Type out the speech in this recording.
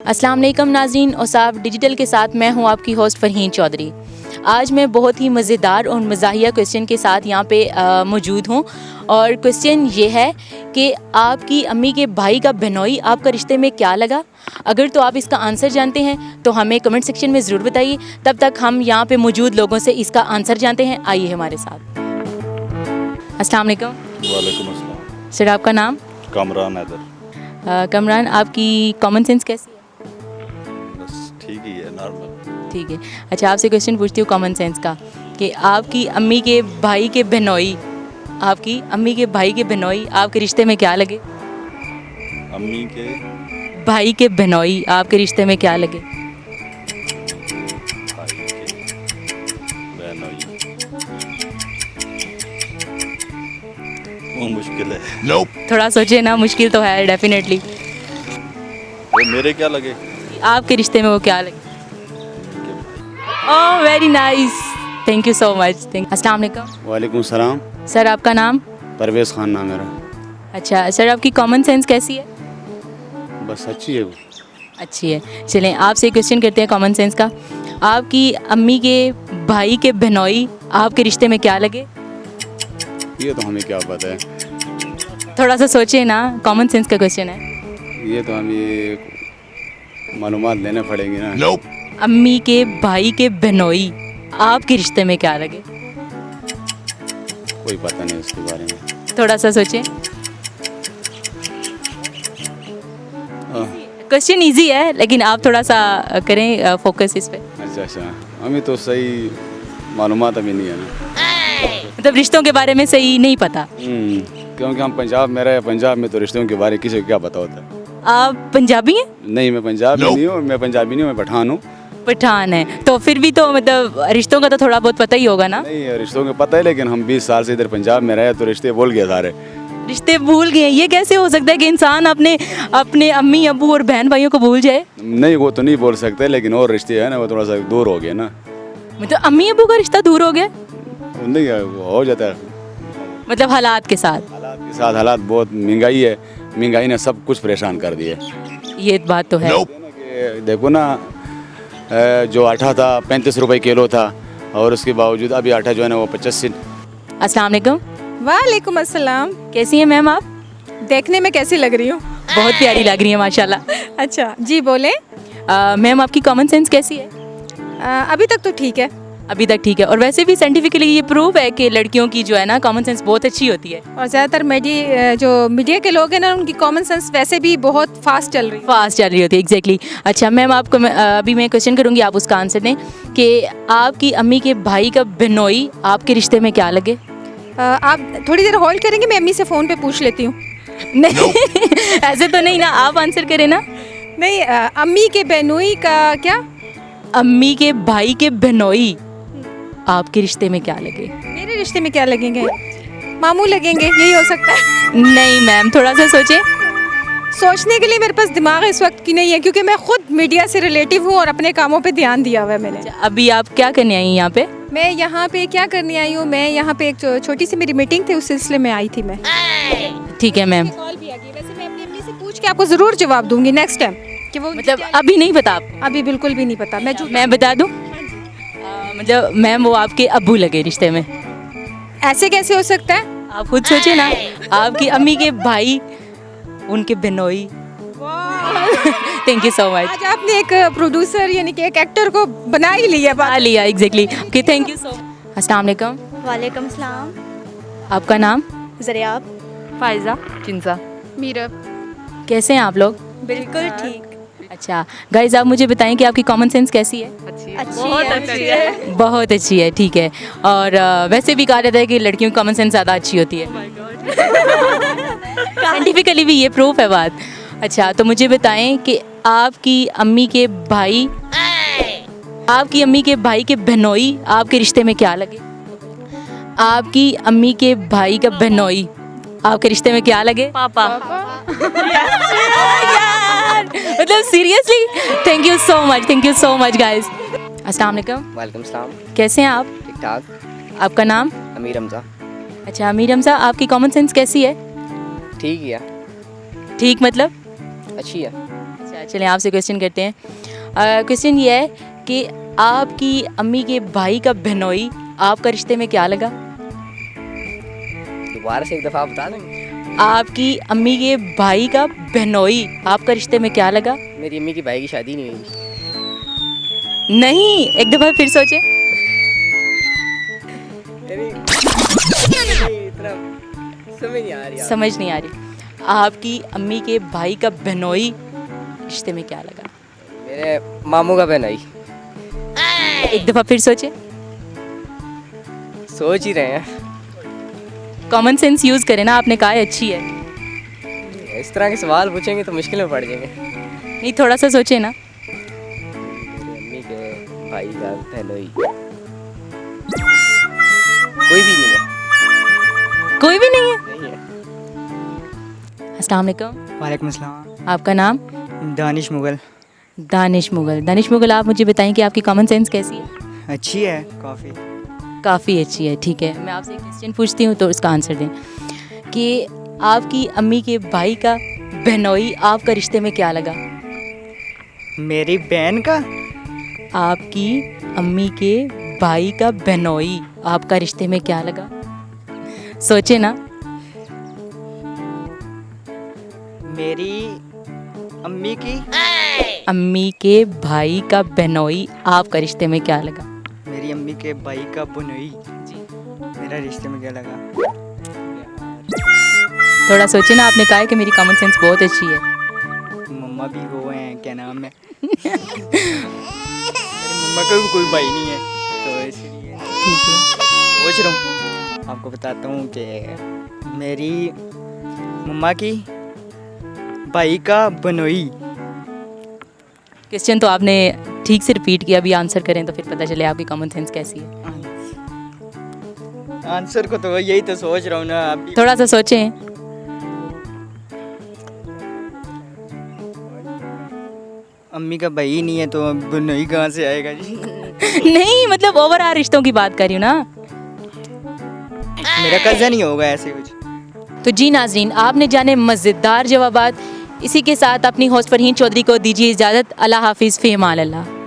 अस्सलाम वालेकुम नाज़रीन, औसाफ डिजिटल के साथ मैं हूं आपकी होस्ट फ़रहीन चौधरी। आज मैं बहुत ही मज़ेदार और मज़ाहिया क्वेश्चन के साथ यहाँ पे मौजूद हूँ और क्वेश्चन ये है कि आपकी अम्मी के भाई का बहनोई आपका रिश्ते में क्या लगा। अगर तो आप इसका आंसर जानते हैं तो हमें कमेंट सेक्शन में ज़रूर बताइए। तब तक हम यहाँ पे मौजूद लोगों से इसका आंसर जानते हैं। आइए हमारे साथ। अस्सलाम वालेकुम। वालेकुम अस्सलाम। सर, आपका नाम? कामरान हैदर। कमरान, आपकी कॉमन सेंस कैसी है? बस ठीक ही है, नॉर्मल। ठीक है। अच्छा, आपसे क्वेश्चन पूछती हूँ कॉमन सेंस का कि आपकी अम्मी के भाई के बहनोई आपके रिश्ते में क्या लगे? अम्मी के भाई के बहनोई आपके रिश्ते में क्या लगे? भाई के बहनोई, वो मुश्किल है। थोड़ा सोचे ना, मुश्किल तो है डेफिनेटली। वो मेरे क्या लगे? आपके रिश्ते में वो क्या लगे? Oh, very nice, thank you so much. अस्सलाम वालेकुम। वालेकुम सलाम। सर, आपका नाम? परवेज़ खान नाम मेरा। अच्छा सर, आपकी कॉमन सेंस कैसी है? बस अच्छी है वो। अच्छी है। चलें, आपसे क्वेश्चन करते हैं कॉमन सेंस का। आपकी अम्मी के भाई के बहनोई आपके रिश्ते में क्या लगे? ये तो हमें क्या पता है। थोड़ा सा सोचिए ना, कॉमन सेंस का क्वेश्चन है। ये तो हमें मालूमात लेने पड़ेंगे ना। अम्मी के भाई के बहनोई आपके रिश्ते में क्या लगे? कोई पता नहीं उसके बारे में। थोड़ा सा सोचिए। क्वेश्चन इजी है लेकिन आप थोड़ा सा करें फोकस इस पे। अच्छा, हमें तो सही मालूमात अभी नहीं है ना। मतलब रिश्तों के बारे में सही नहीं पता। क्योंकि हम पंजाब में रहे, पंजाब में तो रिश्तों के बारे में किसी को क्या पता होता है। आप पंजाबी हैं? नहीं, मैं पंजाबी नहीं हूँ, मैं पंजाबी नहीं हूँ, मैं पठान हूँ। पठान है तो फिर भी तो मतलब रिश्तों का तो थोड़ा बहुत पता ही होगा ना। नहीं, रिश्तों का पता है लेकिन हम 20 साल से इधर पंजाब में रहे तो रिश्ते भूल गए सारे। रिश्ते भूल गए? ये कैसे हो सकता है कि इंसान अपने अम्मी अब्बू और बहन भाइयों को भूल जाए? नहीं, वो तो नहीं बोल सकते लेकिन और रिश्ते हैं ना, वो थोड़ा सा दूर हो गए ना। मतलब अम्मी अब्बू का रिश्ता दूर हो गया? नहीं, वो हो जाता है मतलब हालात के साथ? हालात के साथ। हालात बहुत महंगाई है, महंगाई ने सब कुछ परेशान कर दिए। ये बात तो है। देखो ना, जो आटा था 35 रुपए किलो था और उसके बावजूद अभी आटा जो है ना वो 85। अस्सलाम वालेकुम। वालेकुम अस्सलाम। कैसी हैं मैम आप? देखने में कैसी लग रही हूँ? बहुत प्यारी लग रही है माशाल्लाह। अच्छा जी, बोले। मैम, आपकी कॉमन सेंस कैसी है? अभी तक तो ठीक है। अभी तक ठीक है। और वैसे भी साइंटिफिकली ये प्रूव है कि लड़कियों की जो है ना कॉमन सेंस बहुत अच्छी होती है। और ज़्यादातर जो मीडिया के लोग हैं ना, उनकी कॉमन सेंस वैसे भी बहुत फास्ट चल रही है। फास्ट चल रही होती है, एग्जैक्टली। अच्छा मैम, आपको अभी मैं क्वेश्चन करूँगी, आप उसका आंसर दें कि आपकी अम्मी के भाई का बहनोई आपके रिश्ते में क्या लगे? आप थोड़ी देर होल्ड करेंगे, मैं अम्मी से फ़ोन पे पूछ लेती हूँ। नहीं ऐसे तो नहीं ना, आप आंसर करें ना। नहीं, अम्मी के बहनोई का क्या? अम्मी के भाई के बहनोई आपके रिश्ते में क्या लगे? मेरे रिश्ते में क्या लगेंगे? मामू लगेंगे, यही हो सकता है। नहीं मैम, थोड़ा सा सोचें। सोचने के लिए मेरे पास दिमाग इस वक्त की नहीं है क्योंकि मैं खुद मीडिया से रिलेटिव हूँ और अपने कामों पे ध्यान दिया हुआ है मैंने। अभी आप क्या करने आई हैं यहाँ पे? मैं यहाँ पे क्या करने आई हूँ? मैं यहाँ पे एक छोटी सी मेरी मीटिंग थी, उस सिलसिले में आई थी मैं। ठीक है मैम। कॉल भी आ गई। वैसे मैं अपनी अम्मी से पूछ के आपको ज़रूर जवाब दूंगी नेक्स्ट टाइम कि वो मतलब अभी नहीं पता आपको? अभी बिल्कुल भी नहीं पता। मैं बता दूं, मतलब मैम वो आपके अब्बू लगे रिश्ते में। ऐसे कैसे हो सकता है? आप खुद सोचिए ना, आपकी अम्मी के भाई उनके बहनोई। Thank you so much. आज आपने एक प्रोड्यूसर यानी कि एक एक्टर को बना ही लिया। आ लिया, exactly. Okay, thank you so much. अस्सलाम वालेकुम। वालेकुम सलाम। आपका नाम? ज़रियाब। फायजा। चिंजा। मीरब। कैसे हैं आप लोग? बिल्कुल ठीक। अच्छा गाइज, आप मुझे बताएं कि आपकी कॉमन सेंस कैसी है? अच्छी है। बहुत अच्छी है, ठीक है। और वैसे भी कहा जाता है कि लड़कियों की कॉमन सेंस ज़्यादा अच्छी होती है। साइंटिफिकली भी ये प्रूफ है बात। अच्छा, तो मुझे बताएं कि आपकी अम्मी के भाई के बहनोई आपके रिश्ते में क्या लगे? आपकी अम्मी के भाई का बहनोई आपके रिश्ते में क्या लगे? पापा। यार मतलब seriously, thank you so much guys. अस्सलाम वालेकुम। वालेकुम सलाम। कैसे हैं आप? ठीक ठाक। आपका नाम? अमीर हमजा। अच्छा अमीर हमजा, आपकी कॉमन सेंस कैसी है? ठीक ही है। ठीक मतलब? अच्छी है। अच्छा चलिए आपसे क्वेश्चन करते हैं। क्वेश्चन ये है कि आपकी अम्मी के भाई का बहनोई आपका रिश्ते में क्या लगा? दोबारा से एक दफ़ा आप बता देंगे? आपकी अम्मी के भाई का बहनोई आपका रिश्ते में क्या लगा? मेरी अम्मी की भाई की शादी नहीं हुई। नहीं, एक दफ़ा फिर सोचें। इतना समझ नहीं आ रही। समझ नहीं आ रही। आपकी अम्मी के भाई का बहनोई रिश्ते में क्या लगा? मेरे मामू का बहन आई। एक दफ़ा फिर सोचें। सोच ही रहे हैं। कॉमन सेंस यूज़ करें ना, आपने कहा है अच्छी है। इस तरह के सवाल पूछेंगे तो मुश्किल में पड़ जाएंगे। नहीं, थोड़ा सा सोचें ना। मेरी अम्मी के भाई का बहन आई। कोई भी नहीं है। कोई भी नहीं है। नहीं है। अस्सलाम वालेकुम। वालेकुम अस्सलाम। आपका नाम? दानिश मुगल। दानिश मुगल। दानिश मुगल, आप मुझे बताएं कि आपकी कॉमन सेंस कैसी है? अच्छी है काफ़ी। काफ़ी अच्छी है, ठीक है। मैं आपसे एक क्वेश्चन पूछती हूँ तो उसका आंसर दें कि आपकी अम्मी के भाई का बहनोई आपका रिश्ते में क्या लगा? मेरी बहन का? आपकी अम्मी के भाई का बहनोई आपका रिश्ते में क्या लगा? सोचे ना। मेरी अम्मी की? अम्मी के भाई का बहनोई आपका रिश्ते में क्या लगा? मेरी अम्मी के भाई का बुनोई मेरा रिश्ते में क्या लगा? थोड़ा सोचे ना, आपने कहा है कि मेरी कॉमन सेंस बहुत अच्छी है। मम्मा भी वो हैं, क्या नाम है? मेरी मम्मा का भी कोई भाई नहीं है तो इसलिए ठीक है। सोच रहा हूँ। आपको बताता हूँ कि मेरी मम्मा की भाई का बनोई। क्वेश्चन तो आपने ठीक से रिपीट किया, अभी आंसर करें तो फिर पता चले आपकी कॉमन सेंस कैसी है। आंसर को तो यही तो सोच रहा हूँ ना अभी। थोड़ा सा सोचें। अम्मी का भाई नहीं है तो बनोई कहाँ से आएगा जी? नहीं, मतलब ओवरऑल रिश्तों की बात कर रही हूँ ना। मेरा कज़न ही होगा ऐसे कुछ। तो जी नाजरीन, आपने जाने मज़ेदार जवाबात। इसी के साथ अपनी होस्ट फरहीन चौधरी को दीजिए इजाज़त। अल्लाह हाफिज़, फ़ी अमान अल्लाह।